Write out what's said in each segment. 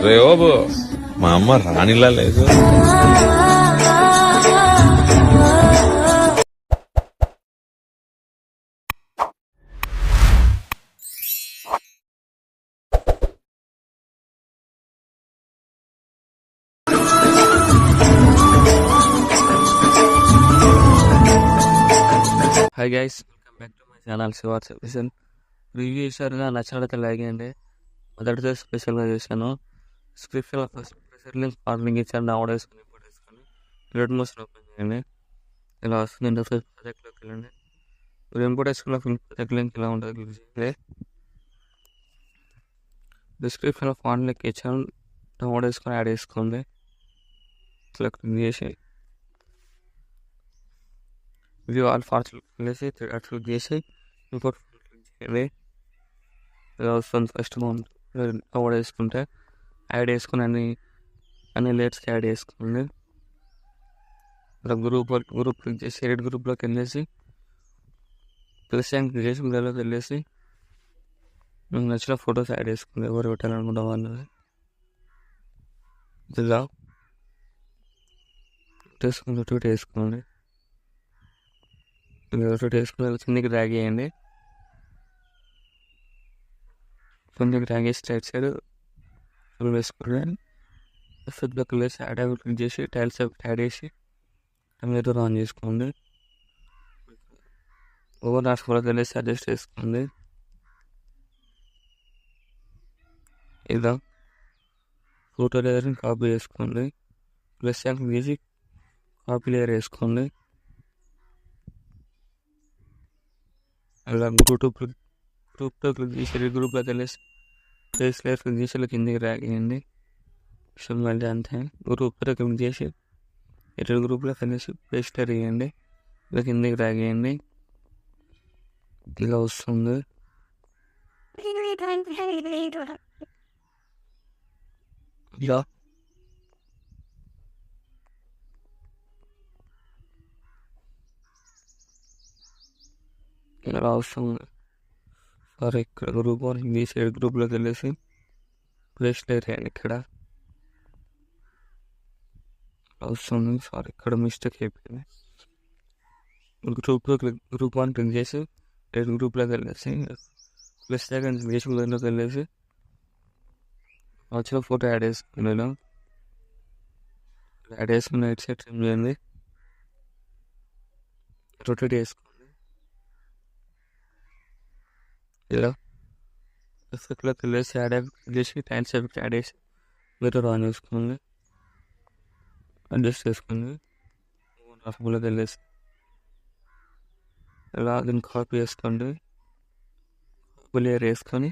రే బాబు, మా అమ్మ రాణిలా లేదు. Hi guys, welcome back to my channel Shiva సర్వీసన్. రివ్యూ చేశారుగా, నచ్చినట్లయితే లైక్ చేయండి. మొదటితో స్పెషల్గా చేశాను. స్క్రిప్షన్ ప్రెషర్ లింక్ లింక్ ఇచ్చాను, డౌన్లోడ్ వేసుకొని ఇంపోర్ట్ వేసుకొని రెడ్ మోషన్ ఓపెన్ చేయండి. ఇలా వస్తుంది. ఇంటర్ఫేస్ ప్రాజెక్ట్లోకి వెళ్ళండి. మీరు ఇంపోర్ట్ వేసుకున్న ప్రాజెక్ట్ లింక్ ఇలా ఉంటుంది. క్లిక్ చేయండి. డిస్క్రిప్షన్లో ఫాంట్ లింక్ ఇచ్చాను, డౌన్లోడ్ వేసుకొని యాడ్ చేసుకోండి. ఇట్లా క్లిక్ చేసి వ్యూ ఆల్ ఫార్ట్స్ వెళ్ళేసి క్లిక్ చేసి ఇంపోర్ట్ క్లిక్ చేయండి. ఇలా వస్తుంది. ఫస్ట్ మనం డౌన్లోడ్ వేసుకుంటే యాడ్ చేసుకుని అన్ని లేయర్స్కి యాడ్ చేసుకోండి. ఇలా గ్రూప్ క్లిక్ చేసి ఎడిట్ గ్రూప్లోకి వెళ్ళేసి ప్లస్ క్లిక్ చేసి ఇందులోకి వెళ్ళేసి మీకు నచ్చిన ఫొటోస్ యాడ్ చేసుకోండి. ఎవరు పెట్టాలనుకుంటాం వాళ్ళది ఇలా రొటేట్ వేసుకోండి. రొటేట్ వేసుకుని కిందికి డ్రాగ్ చేయండి. కిందికి డ్రాగ్ చేసి రైట్ సైడ్ వేసుకోండి. ఎఫెక్ట్లోకి వెళ్ళేసి యాడ్ క్లిక్ చేసి టైల్స్ యాడ్ చేసి టమాటో ఆన్ చేసుకోండి. ఓవర్ రాసుకోవడానికి వెళ్ళేసి అడ్జస్ట్ చేసుకోండి. ఇలా ఫోటో లేయర్ని కాపీ చేసుకోండి. ప్లస్ క్లిక్ చేసి కాపీ లేయర్ వేసుకోండి. అలా గ్రూప్లో క్లిక్ చేసి గ్రూప్లోకి వెళ్ళేసి ఫేస్ లేయర్ క్లిక్ చేసి ఇలా కిందికి డ్రాగ్ చేయండి. సో మళ్ళీ అంతే. గ్రూప్లో క్లిక్ చేసి ఎటు గ్రూప్లో కలిసి పేస్ట్ వేయండి. ఇలా కిందికి డ్రాగ్ చేయండి. ఇలా వస్తుంది. ఇలా ఇలా వస్తుంది. సరే, ఇక్కడ గ్రూప్ ఇంగ్లీష్ గ్రూప్లోకి వెళ్ళేసి పేస్ట్ వేయండి. ఇక్కడ వస్తుంది. సారీ, ఇక్కడ మిస్టేక్ అయిపోయింది. గ్రూప్ వన్ క్లిక్ చేసి గ్రూప్లోకి వెళ్ళేసి ప్లస్ సెకండ్ దేశంలోకి వెళ్ళేసి వచ్చిన ఫోటో యాడ్ చేసుకున్నాను. యాడ్ చేసుకుని రైట్ సైడ్ ట్రిమ్ చేయండి. రొటేట్ చేసుకోండి. ఇలా ఎఫెక్ట్లోకి వెళ్ళేసి యాడ్ చేసి టైల్స్ ఎఫెక్ట్ యాడ్ చేసి మీరు ఆన్ చేసుకోండి. అడ్జస్ట్ చేసుకోండి. రఫ్లోకి వెళ్ళేసి ఇలా దీన్ని కాపీ చేసుకోండి. కాపీ లేయర్ వేసుకొని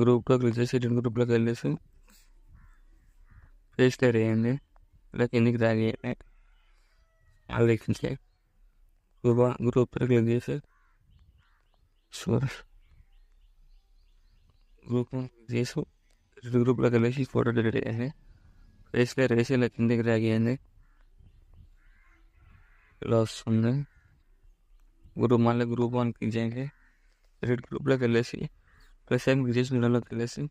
గ్రూప్లో క్లిక్ చేసి గ్రూప్లోకి వెళ్ళేసి పేస్ట్ లేయర్ వేయండి. ఇలా కిందికి డ్రాగ్ చేయండి. మళ్ళీ గ్రూప్లో క్లిక్ చేసి గ్రూప్లోకి వెళ్ళేసి ఫోటో డిలీట్ చేయండి. పేస్ట్ లేయర్ వేసి ఇలా కిందికి డ్రాగ్ చేయండి. ఇలా వస్తుంది. మళ్ళీ గ్రూప్ వన్ క్లిక్ చేయండి. ఎడిట్ గ్రూప్లోకి వెళ్ళేసి ప్లస్ క్లిక్ చేసి మిడిల్లోకి వెళ్ళేసి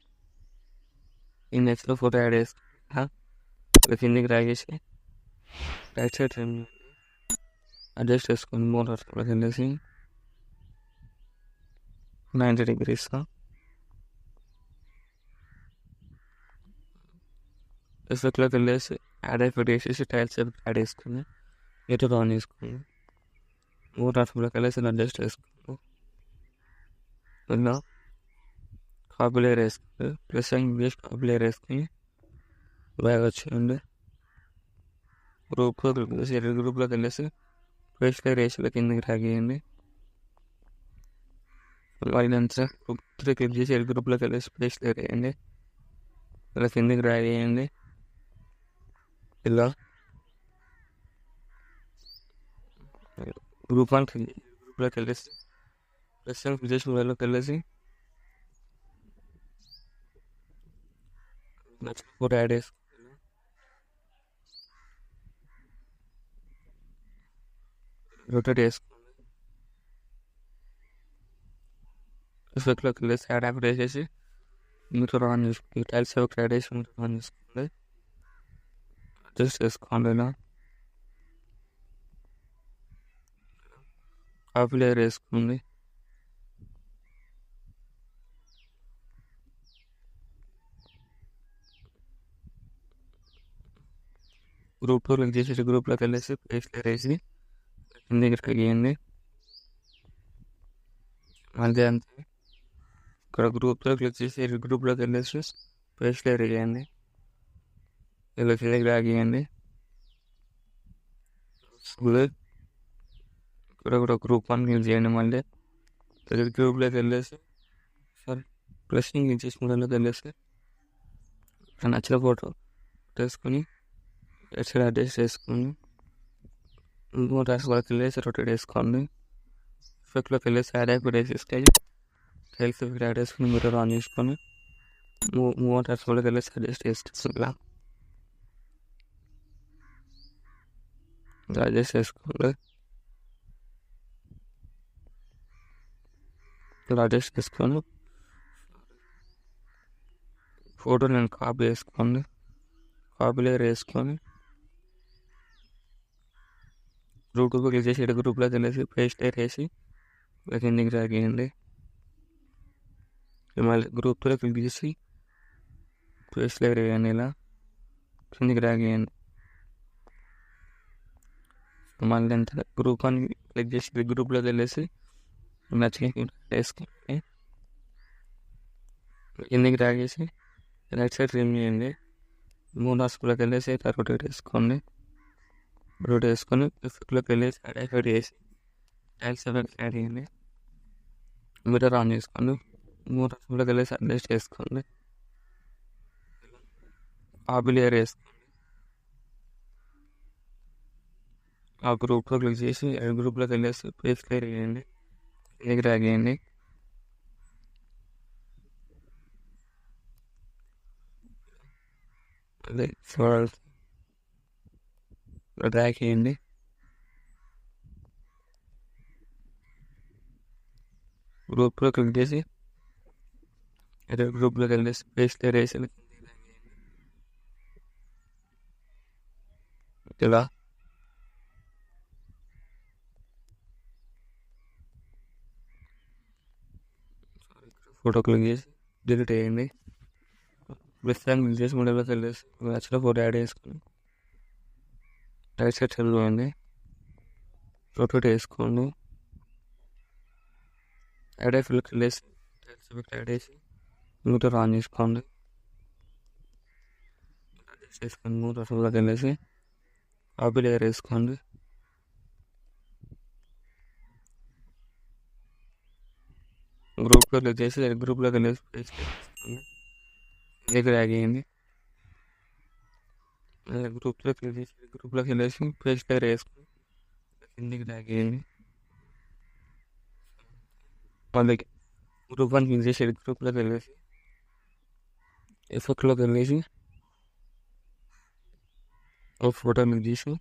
ఈ నెక్స్ట్లో ఫోటో యాడ్ చేసి కిందికి డ్రాగ్ చేసి రైట్ సైడ్ అడ్జస్ట్ చేసుకొని మోటార్లోకి వెళ్ళేసి 90 degrees ఎఫెక్ట్లోకి వెళ్ళేసి యాడ్ ఎఫెక్ట్ వేసేసి టైల్స్ ఎఫెక్ట్ యాడ్ చేసుకుని ఎటు ఆన్ చేసుకుని మోటార్లోకి వెళ్ళేసి అడ్జస్ట్ చేసుకుని ఇలా కాపీ లేయర్ వేసుకుని ప్లస్ ఇంగ్లీష్ కాపీ లేయర్ వేసుకుని బాగా వచ్చేయండి. గ్రూప్లో క్లిక్ చేసి ఎడిట్ గ్రూప్లోకి వెళ్ళేసి పేస్ట్ లేయర్ వేసి కిందకి డ్రాగ్ చేయండి. ఇదంతా క్లిక్ చేసి ఎడిట్ గ్రూప్లోకి వెళ్ళేసి పేస్ట్ లేయర్ వేయండి. ఇలా కిందకి డ్రాగ్ చేయండి. ఇలా గ్రూప్ వన్ గ్రూప్లోకి వెళ్ళేసి ప్లస్ క్లిక్ చేసి మొబైల్లోకి వెళ్ళేసి ఫోటో యాడ్ చేసి రొటేట్ చేసుకోండి. ఎఫెక్ట్లోకి వెళ్ళేసి యాడ్ యాప్ వేసేసి మీటర్ ఆన్ చేసుకోండి. టైల్స్ అవి యాడ్ చేసి మీటర్ ఆన్ చేసుకోండి. అడ్జస్ట్ చేసుకోండి. ఇలా కాపీ లేయర్ వేసుకోండి. గ్రూప్లో క్లిక్ చేసి గ్రూప్లోకి వెళ్ళేసి పేస్ట్ లేయర్ వేసి కిందికి గీయండి. మళ్ళీ అంతే. ఇక్కడ గ్రూప్లో క్లిక్ చేసి గ్రూప్లోకి వెళ్ళేసి పేస్ట్ లేయర్ వేయండి. ఇలా కిందికి గీయండి. ఇక్కడ కూడా గ్రూప్ 1 క్లిక్ చేయండి. మళ్ళీ గ్రూప్లోకి వెళ్ళేసి ప్లస్ క్లిక్ చేసి మూడలోకి వెళ్ళేసి నచ్చిన ఫోటో వేసుకొని సైడ్ అడ్జస్ట్ చేసుకొని వరకు వెళ్ళేసి రొటేట్ వేసుకోండి. ఎఫెక్ట్లోకి వెళ్ళేసి యాడ్ అయిపోయి వేసేస్తాయి. టైల్స్ ఎఫెక్ట్ యాడ్ చేసుకుని మిర్రర్ ఆన్ చేసుకొని మూవ్ ట్రాన్స్ఫర్లోకి వెళ్ళేసి అడ్జస్ట్ చేస్తుంది. ఇలా అడ్జస్ట్ చేసుకోండి. ఇలా అడ్జస్ట్ చేసుకొని ఫోటో నేను కాపీ వేసుకోండి. కాపీ లేయర్ వేసుకొని గ్రూప్ 2 క్లిక్ చేసి గ్రూప్లోకి వెళ్ళేసి పేస్ట్ లేయర్ వేసి కిందికి డ్రాగ్ చేయండి. మళ్ళీ గ్రూప్ 2 క్లిక్ చేసి పేస్ట్ లేయర్ వేయండి. ఇలా కిందికి డ్రాగ్ చేయండి. మళ్ళీ అంతే. గ్రూప్ 1 క్లిక్ చేసి గ్రూప్లోకి వెళ్ళేసి నచ్చిన వేసుకొని కిందికి డ్రాగ్ చేసి రైట్ సైడ్ ట్రిమ్ చేయండి. 3 హాస్పిటల్కి వెళ్ళేసి రొటేట్ వేసుకోండి. రొటేట్ వేసుకొని ఎఫెక్ట్లోకి వెళ్ళేసి యాడ్ ఎఫెక్ట్ చేసి టైల్స్ ఎఫెక్ట్ యాడ్ చేయండి. మిర్రర్ ఆన్ చేసుకోండి. 3 హాస్పిటల్కి వెళ్ళేసి అడ్జస్ట్ చేసుకోండి. కాపీ లేయర్ వేసుకోండి. ఆ గ్రూప్లో క్లిక్ చేసి గ్రూప్లోకి వెళ్ళేసి పేస్ట్ లేయర్ వేయండి. కిందికి డ్రాగ్ చేయండి. అదే డ్రాగ్ చేయండి. గ్రూప్లో క్లిక్ చేసి గ్రూప్లోకి వెళ్ళేసి పేస్ట్ లేయర్ వేసి ఇలా ఫోటో క్లిక్ చేసి డిలీట్ చేయండి. ప్లస్ క్లిక్ చేసి మూడలోకి వెళ్ళేసి నచ్చిన ఫోటో యాడ్ చేసుకొని రైట్ సైడ్ చదువుకోండి. రొటేట్ వేసుకోండి. యాడ్ ఎఫెక్ట్లోకి వెళ్ళేసి టైల్స్ ఎఫెక్ట్ యాడ్ చేసి మీటర్ ఆన్ చేసుకోండి. అడ్జస్ట్ చేసుకొని 3 హాస్పిటల్కి వెళ్ళేసి కాపీ లేయర్ వేసుకోండి. గ్రూప్లో క్లిక్ చేసి గ్రూప్లోకి వెళ్ళేసి పేస్ట్ వేసుకోండి. డ్రాగ్ చేయండి. గ్రూప్లో క్లిక్ చేసి గ్రూప్లోకి వెళ్ళేసి పేస్ట్ లేయర్ వేసుకొని కిందికి డ్రాగ్ చేయండి. మళ్ళీ గ్రూప్ 1 క్లిక్ చేసి గ్రూప్లోకి వెళ్ళేసి ఎఫెక్ట్లోకి వెళ్ళేసి ఒక ఫోటో క్లిక్ చేసి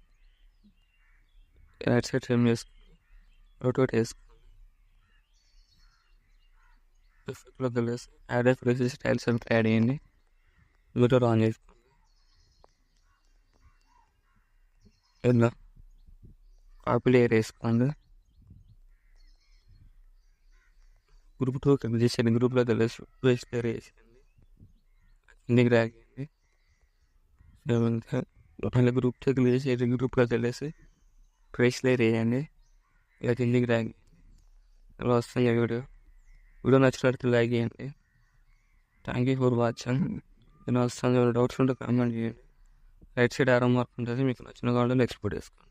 రైట్ సైడ్ ట్రిమ్ చేసుకొని రొటేట్ వేసుకోండి. ఎఫెక్ట్లోకి వెళ్ళేసి యాడ్ ఎఫెక్ట్ చేసి టైల్స్ ఎఫెక్ట్ యాడ్ చేయండి. మిర్రర్ ఆన్ చేసుకోండి. ఇలా కాపీ లేయర్ వేసుకోండి. గ్రూప్ 2 క్లిక్ చేసి గ్రూప్లోకి వెళ్ళేసి పేస్ట్ లేయర్ వేసేయండి. కిందికి డ్రాగ్ చేయండి. మళ్ళీ గ్రూప్ 2 క్లిక్ చేసి గ్రూప్లోకి వెళ్ళేసి పేస్ట్ లేయర్ వేయండి. ఇలా కిందికి డ్రాగ్ చేయండి. ఇలా వస్తుంది వీడియో నచ్చినట్టు లైక్ చేయండి. Thank you for watching. ఇలా వస్తుంది. డౌట్స్ ఉంటే కామెంట్ చేయండి. రైట్ సైడ్ ఆరో మార్క్ ఉంటుంది. మీకు నచ్చిన కావాలో ఎక్స్పోర్ట్ చేసుకోండి.